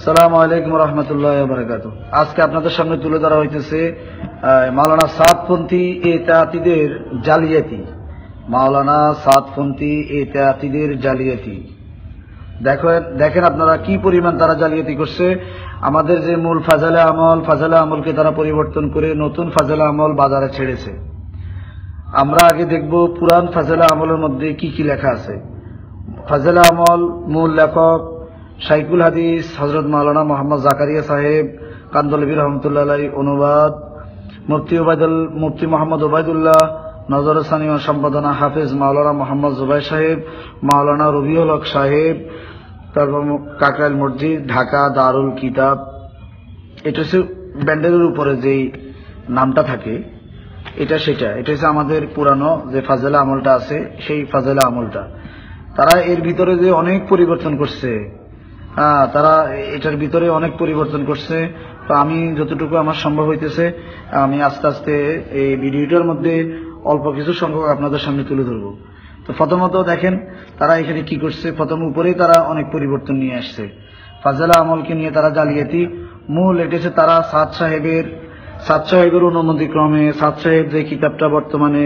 আসসালামু আলাইকুম রহমতুল্লাহ বারাকাতু। আজকে আপনাদের সামনে তুলে ধরা হইতেছে মাওলানা সাদপন্থী এতাতিদের জালিয়াতি। মাওলানা সাদপন্থী এতাতিদের জালিয়াতি দেখেন আপনারা কি পরিমাণ তারা জালিয়াতি করছে। আমাদের যে মূল ফাজালে আমলকে তারা পরিবর্তন করে নতুন ফাজালে আমল বাজারে ছেড়েছে। আমরা আগে দেখব পুরান ফাজালে আমলের মধ্যে কি কি লেখা আছে। ফাজালে আমল মূল লেখক শাইখুল হাদিস হযরত মাওলানা মোহাম্মদ জাকারিয়া সাহেব কান্দলবী রহমতুল্লাহ আলাইহি, অনুবাদ মুফতি মোহাম্মদ ওবায়দুল্লাহ, নজর সানি ও সম্পাদনা হাফেজ মাওলানা মোহাম্মদ জুবাইর সাহেব, মাওলানা রবিউল হক সাহেব, তারপর কাকরাইল মসজিদ, ঢাকা, দারুল কিতাব। এটা হচ্ছে ব্যান্ডেলের উপরে যেই নামটা থাকে এটা হচ্ছে আমাদের পুরানো যে ফাজেলা আমলটা আছে সেই ফাজেলা আমলটা। তারা এর ভিতরে যে অনেক পরিবর্তন করছে, তারা এটার ভিতরে অনেক পরিবর্তন করছে। তো আমি যতটুকু আমার সম্ভব হইতেছে আমি আস্তে আস্তে এই ভিডিওটার মধ্যে অল্প কিছু সংখ্যক আপনাদের সামনে তুলে ধরবো। তো প্রথমত দেখেন তারা এখানে কি করছে। প্রথম উপরেই তারা অনেক পরিবর্তন নিয়ে আসছে। ফাজেলা আমলকে নিয়ে তারা জালিয়াতি। মূল এটা হচ্ছে তারা সাদ সাহেবের অনুমতি ক্রমে সাদ সাহেব যে কিতাবটা বর্তমানে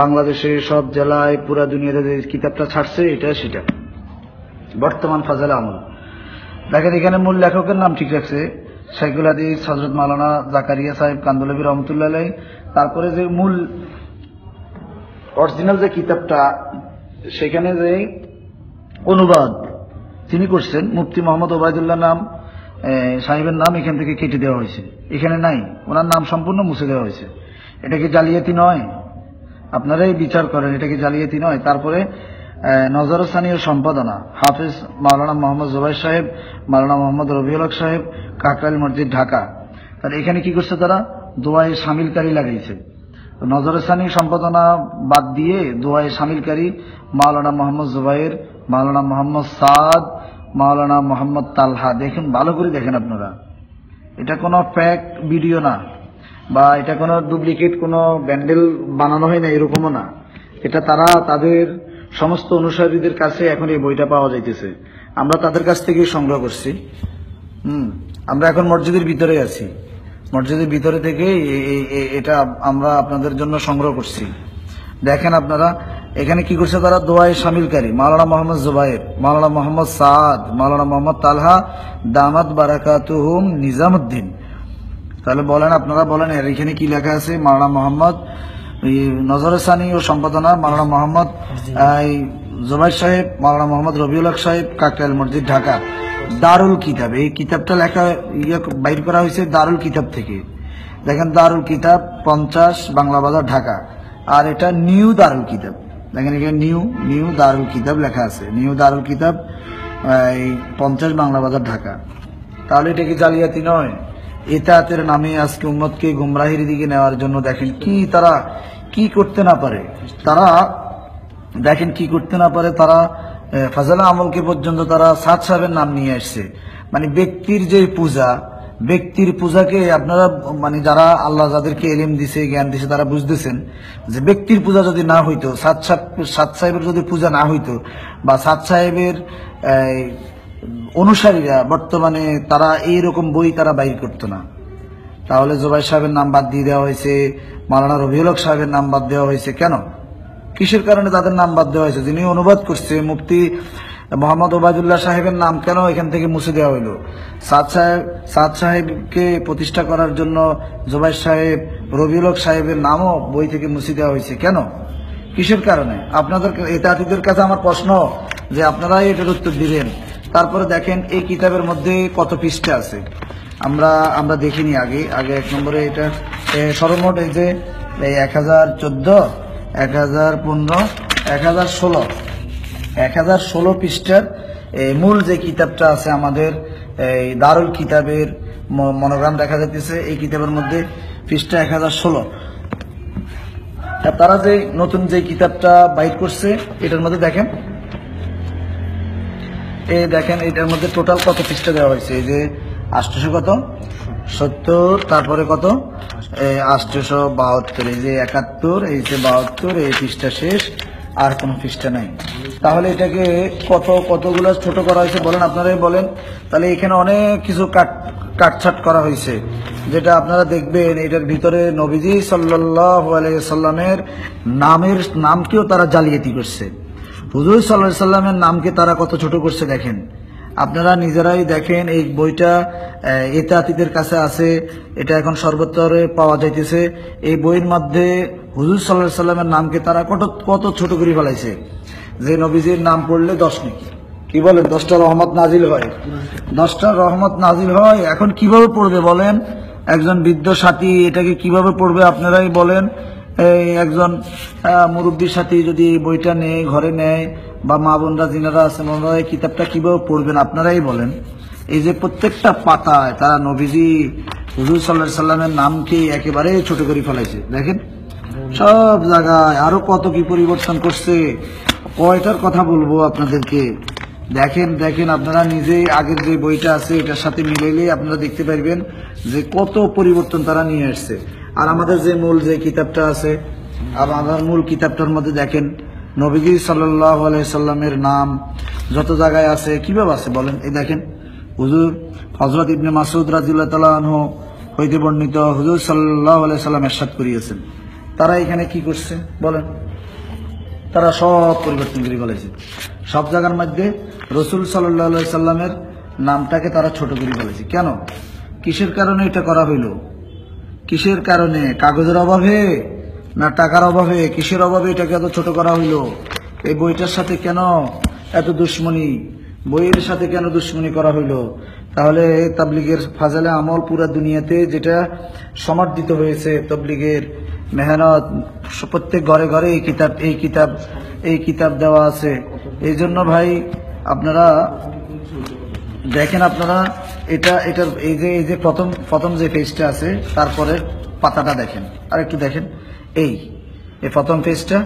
বাংলাদেশে সব জেলায় পুরা দুনিয়াতে যে কিতাবটা ছাড়ছে এটা সেটা বর্তমান ফাজেলা আমল। দেখেন এখানে মূল লেখকের নাম ঠিক রাখছে শাইখুল হাদিস হযরত মাওলানা জাকারিয়া সাহেব কান্দলবী রহমতুল্লাহ আলাইহি। তারপরে যে মূল অরিজিনাল যে কিতাবটা সেখানে যে অনুবাদ তিনি করছেন মুফতি মোহাম্মদ ওবায়দুল্লাহ নাম সাহেবের নাম এখান থেকে কেটে দেওয়া হয়েছে, এখানে নাই, ওনার নাম সম্পূর্ণ মুছে দেওয়া হয়েছে। এটা কি জালিয়াতি নয়? আপনারাই বিচার করেন, এটা কি জালিয়াতি নয়? তারপরে নজর সানি ও সম্পাদনা হাফেজ মাওলানা মোহাম্মদ জুবাইর সাহেব, মাওলানা মোহাম্মদ রবিউল হক সাহেব, কাকরাইল মসজিদ, ঢাকা। তাহলে এখানে কি করছে তারা দোয়ায়ে শামিলকারী লাগাইছে। নজর সানি সম্পাদনা বাদ দিয়ে দোয়ায়ে শামিলকারী মাওলানা মোহাম্মদ জুবাইর, মাওলানা মোহাম্মদ সাদ, মাওলানা মোহাম্মদ তালহা। দেখেন ভালো করে দেখেন আপনারা, এটা কোনো ফেক ভিডিও না বা এটা কোনো ডুপ্লিকেট কোনো ব্যান্ডেল বানানো হয় না, এরকমও না। এটা তারা তাদের সমস্ত অনুসারীদের কাছে এখন এই বইটা পাওয়া যাইতেছে। আমরা তাদের কাছ থেকে সংগ্রহ করছি। আমরা এখন মসজিদের ভিতরে আছি, মসজিদের ভিতরে থেকে এটা আমরা আপনাদের জন্য সংগ্রহ করছি। দেখেন আপনারা এখানে কি করছে তারা দোয়ায়ে শামিলকারী মাওলানা মোহাম্মদ জুবাইর, মাওলানা মোহাম্মদ সাদ, মাওলানা মোহাম্মদ তালহা দামাত বারাকাতুহুম নিজামুদ্দিন। তাহলে বলেন আপনারা বলেন এর এখানে কি লেখা আছে? মাওলানা মোহাম্মদ নজর সানি ও সম্পাদনা মাওলানা মোহাম্মদ জুবাইর সাহেব, মাওলানা মোহাম্মদ রবিউল হক সাহেব, কাকরাইল মসজিদ, ঢাকা, দারুল কিতাব। এই কিতাবটা লেখা বাইর করা হয়েছে দারুল কিতাব থেকে। দেখেন দারুল কিতাব 50 বাংলা বাজার, ঢাকা। আর এটা নিউ দারুল কিতাব। দেখেন এখানে নিউ দারুল কিতাব লেখা আছে, নিউ দারুল কিতাব 50 বাংলা বাজার, ঢাকা। তাহলে এটা কি জালিয়াতি নয়? এতাতের নামে আজকে উম্মতকে গুমরাহির দিকে নেওয়ার জন্য দেখেন কি তারা কি করতে না পারে। তারা দেখেন কি করতে না পারে, তারা ফাজেলা আমলকে পর্যন্ত তারা সাদ সাহেবের নাম নিয়ে আসছে। মানে ব্যক্তির যে পূজা, ব্যক্তির পূজাকে আপনারা মানে যারা আল্লাহ যাদেরকে এলিম দিছে জ্ঞান দিছে তারা বুঝতেছেন যে ব্যক্তির পূজা যদি না হইতো, সাদ সাহেবের যদি পূজা না হইতো বা সাদ সাহেবের অনুসারীরা বর্তমানে তারা এইরকম বই তারা বাইর করতো না। তাহলে জুবাইর সাহেবের নাম বাদ দিয়ে দেওয়া হয়েছে, মাওলানা রবিউল হক সাহেবের নাম বাদ দেওয়া হয়েছে। কেন, কিসের কারণে তাদের নাম বাদ দেওয়া হয়েছে? যিনি অনুবাদ করছে মুফতি মোহাম্মদ ওবায়দুল্লাহ সাহেবের নাম কেন এখান থেকে মুছে দেওয়া হইল? সাদ সাহেবকে প্রতিষ্ঠা করার জন্য জুবাইর সাহেব, রবিউল হক সাহেবের নামও বই থেকে মুছে দেওয়া হয়েছে। কেন, কিসের কারণে? আপনাদের এতাতিদের কাছে আমার প্রশ্ন যে আপনারাই এটার উত্তর দিবেন। তারপরে দেখেন এই কিতাবের মধ্যে কত পৃষ্ঠা আছে আমরা দেখিনি আগে। এক নম্বরে এটা সর্বমোট এই যে 1014, 1015, 1016 পৃষ্ঠার মূল যে কিতাবটা আছে আমাদের এই দারুল কিতাবের মনোগ্রাম দেখা যাইতেছে। এই কিতাবের মধ্যে পৃষ্ঠা 1016। তারা যে নতুন যে কিতাবটা বাইর করছে এটার মধ্যে দেখেন এটার মধ্যে টোটাল কত পৃষ্ঠা দেওয়া হয়েছে। এই যে 870, তারপরে কত 872, এই যে 71, এই যে 72, এই পৃষ্ঠা শেষ, আর কোনো পৃষ্ঠা নাই। তাহলে এটাকে কতগুলো ছোট করা হয়েছে বলেন, আপনারাই বলেন। তাহলে এখানে অনেক কিছু কাটছাট করা হয়েছে, যেটা আপনারা দেখবেন এটার ভিতরে নবীজি সাল্লাল্লাহু আলাইহি সাল্লামের নামকেও তারা জালিয়াতি করছে। হুজুর সাল্লাল্লাহু আলাইহি সাল্লামের নামকে তারা কত ছোট করছে দেখেন, আপনারা নিজেরাই দেখেন। এই বইটা ইতাতিদের কাছে আছে, এটা এখন সর্বত্রে পাওয়া যাইতেছে। এই বইয়ের মধ্যে হুজুর সাল্লাল্লাহু আলাইহি সাল্লামের নামকে তারা কত ছোট করে ফেলাইছে, যে নবীজির নাম পড়লে 10 নেকি, কি বলেন, 10টা রহমত নাজিল হয়, 10টা রহমত নাজিল হয়। এখন কিভাবে পড়বে বলেন একজন বৃদ্ধ সাথী, এটাকে কিভাবে পড়বে আপনারাই বলেন। এই একজন মুরব্বীর সাথে যদি এই বইটা নেয়, ঘরে নেয়, বা মা বোনরা যিনারা আছেন ওনারা এই কিতাবটা কিভাবে পড়বেন আপনারাই বলেন। এই যে প্রত্যেকটা পাতায় তারা নবীজি হুজুর সাল্লাল্লাহু আলাইহি সাল্লামের নামকে একেবারে ছোট করে ফেলাইছে দেখেন, সব জায়গায় আরো কত কি পরিবর্তন করছে, কয়টার কথা বলবো আপনাদেরকে। দেখেন আপনারা নিজেই আগের যে বইটা আছে এটার সাথে মিলাইলে আপনারা দেখতে পারবেন যে কত পরিবর্তন তারা নিয়ে আসছে। আর আমাদের যে মূল যে কিতাবটা আছে, আমাদের মূল কিতাবটার মধ্যে দেখেন নবীজি সাল্লাল্লাহু আলাইহি সাল্লামের নাম যত জায়গায় আছে, কিভাবে আছে বলেন। এই দেখেন হুজুর হযরত ইবনে মাসউদ রাদিয়াল্লাহু তাআলা আনহু হইতে বর্ণিত, হুজুর সাল্লাল্লাহু আলাইহি সাল্লাম ইরশাদ করিয়েছেন। তারা এখানে কি করছে বলেন, তারা সব পরিবর্তন করে ফেলেছে। সব জায়গার মধ্যে রাসূল সাল্লাল্লাহু আলাইহি সাল্লামের নামটাকে তারা ছোট করে ফেলেছে। কেন, কিসের কারণে এটা করা হইল? কিসের কারণে? কাগজের অভাবে না টাকার অভাবে? কিসের অভাবে এটাকে এত ছোট করা হইল? এই বইটার সাথে কেন এত দুশ্মনী, বইয়ের সাথে কেন দুশ্মনী করা হইল? তাহলে তাবলীগের ফাজালে আমল পুরা দুনিয়াতে যেটা সমর্থিত হয়েছে, তাবলীগের মেহনত, প্রত্যেক ঘরে ঘরে এই কিতাব দেওয়া আছে। এই জন্য ভাই আপনারা দেখেন, আপনারা এটার এই যে প্রথম যে পেজটা আছে তারপরে পাতাটা দেখেন, আর একটু দেখেন। এই প্রথম পেজটা,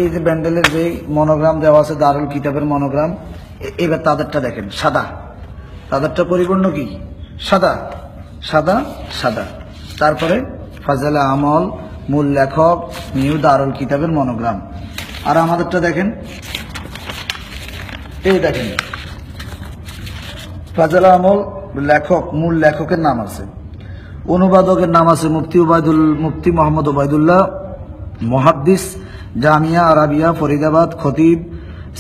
এই যে ব্যান্ডেলের যে মনোগ্রাম দেওয়া আছে, দারুল কিতাবের মনোগ্রাম, এবার তাদেরটা দেখেন, সাদা, তাদেরটা পরিপূর্ণ কি সাদা সাদা সাদা। তারপরে ফাজালে আমল, মূল লেখক, নিউ দারুল কিতাবের মনোগ্রাম। আর আমাদেরটা দেখেন, এই দেখেন ফাজালে আমল, লেখক, মূল লেখকের নাম আছে, অনুবাদকের নাম আছে মুফতি মোহাম্মদ ওবায়দুল্লাহ, মুহাদ্দিস, জামিয়া আরাবিয়া ফরিদাবাদ, খতিব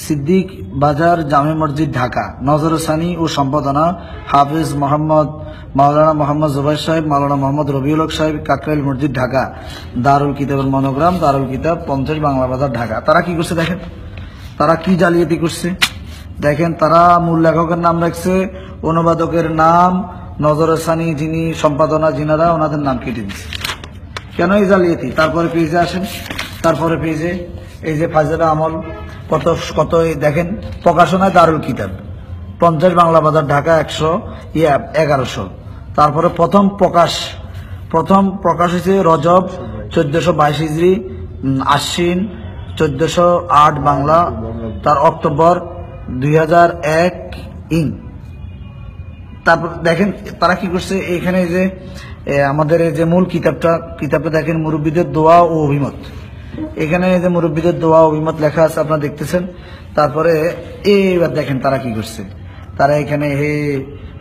সিদ্দিক বাজার, জামে মসজিদ ঢাকা। নজরসানি ও সম্পাদনা হাফেজ মাওলানা মোহাম্মদ জুবাইর সাহেব, মাওলানা মোহাম্মদ রবিউল হক সাহেব, কাকরাইল মসজিদ ঢাকা। দারুল কিতাবের মনোগ্রাম, দারুল কিতাব 50 বাংলা বাজার ঢাকা। তারা কি করছে দেখেন, তারা কি জালিয়াতি করছে দেখেন। তারা মূল লেখকের নাম রাখছে, অনুবাদকের নাম, নজরসানি যিনি সম্পাদনা যিনারা, ওনাদের নাম কেটে দিচ্ছে। কেন এই জালিয়াতি? তারপরে পেজে আসেন, তারপরে পেজে এই যে ফাজালে আমল কত দেখেন, প্রকাশনায় দারুল কিতাব 50 বাংলা বাজার ঢাকা 1100। তারপরে প্রথম প্রকাশ হয়েছে রজব 1422 হিজরি, আশ্বিন 1408 বাংলা, তার অক্টোবর 2001 ইং। তারপর দেখেন তারা কি করছে, এখানে যে আমাদের এই যে মূল কিতাবটা দেখেন, মুরব্বীদের দোয়া ও অভিমত। এখানে যে মুরব্বীদের দোয়া অভিমত লেখা আছে আপনারা দেখতেছেন। তারপরে এবার দেখেন তারা কি করছে, তারা এখানে হে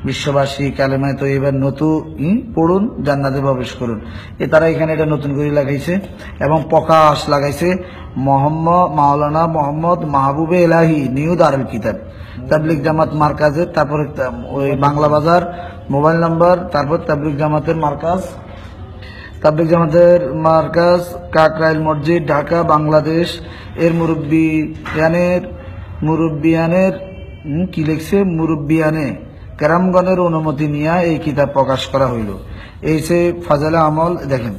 বিশ্ববাসী কালেমায় তো এবার নতুন পড়ুন, জান্নাতে প্রবেশ করুন, তারা এখানে এটা নতুন করে লাগাইছে এবং প্রকাশ লাগাইছে মাওলানা মোহাম্মদ মাহবুবে এলাহি, নিউ দারুল কিতাব, তাবলিগ জামাত মার্কাজের। তারপরে ওই বাংলা বাজার, মোবাইল নাম্বার, তারপর তাবলিগ জামাতের মার্কাজ কাকরাইল মসজিদ ঢাকা বাংলাদেশ। এর মুরব্বিয়ানের কি লিখছে, মুরব্বিয়ানে কেরামগণের অনুমতি নিয়ে এই কিতাব প্রকাশ করা হইল। এই সে ফাজালে আমল দেখেন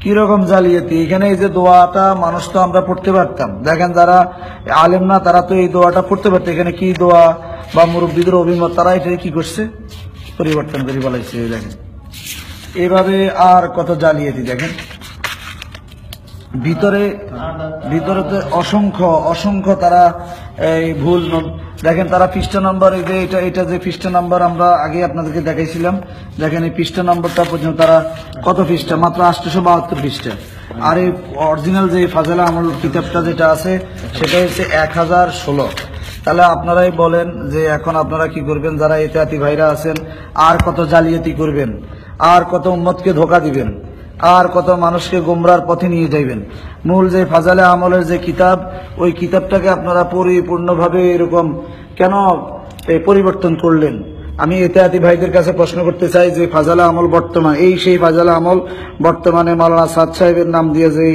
কিরকম জালিয়াতি। এখানে এই যে দোয়াটা মানুষ তো আমরা পড়তে পারতাম, দেখেন যারা আলেম না তারা তো এই দোয়াটা পড়তে পারতো। এখানে কি দোয়া বা মুরব্বীদের অভিমত, তারা এটা কি করছে, পরিবর্তন করে বলাইছে। দেখেন এভাবে আর কত জালিয়াতি দেখেন। ভিতরে তো অসংখ্য তারা এই ভুল দেখেন। তারা পৃষ্ঠা নম্বর, এই যে এটা যে পৃষ্ঠা নম্বর আমরা আগে আপনাদেরকে দেখাইছিলাম, দেখেন এই পৃষ্ঠা নম্বরটা পর্যন্ত তারা কত পৃষ্ঠা, মাত্র 872 পৃষ্ঠা। আর এই অরিজিনাল যে ফাজেলা আমল কিতাবটা যেটা আছে সেটা হচ্ছে 1016। তাহলে আপনারাই বলেন যে এখন আপনারা কি করবেন, যারা ইতিহাদি ভাইরা আছেন, আর কত জালিয়াতি করবেন, আর কত উম্মতকে ধোকা দিবেন, আর কত মানুষকে গোমরার পথে নিয়ে যাইবেন। মূল যে ফাজালে আমলের যে কিতাব, ওই কিতাবটাকে আপনারা পরিপূর্ণভাবে এরকম কেন পরিবর্তন করলেন? আমি ইতিহাদি ভাইদের কাছে প্রশ্ন করতে চাই যে ফাজালে আমল বর্তমান, এই সেই ফাজালে আমল বর্তমানে মাওলানা সাদ সাহেবের নাম দিয়ে যে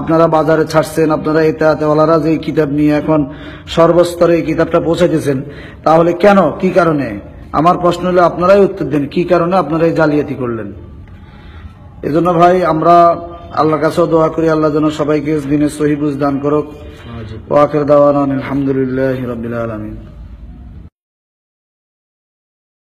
আপনারা বাজারে ছাড়ছেন, আপনারা ইতিহাদওয়ালারা যে কিতাব নিয়ে এখন সর্বস্তরে এই কিতাবটা পৌঁছাইতেছেন, তাহলে কেন, কি কারণে? আমার প্রশ্ন হলো আপনারাই উত্তর দেন, কি কারণে আপনারা এই জালিয়াতি করলেন? এজন্য ভাই আমরা আল্লাহর কাছেও দোয়া করি, আল্লাহ যেন সবাইকে দিনের সহি বুঝ দান করুক। ওয়া আখির দাওয়ানা আলহামদুলিল্লাহি রাব্বিল আলামিন।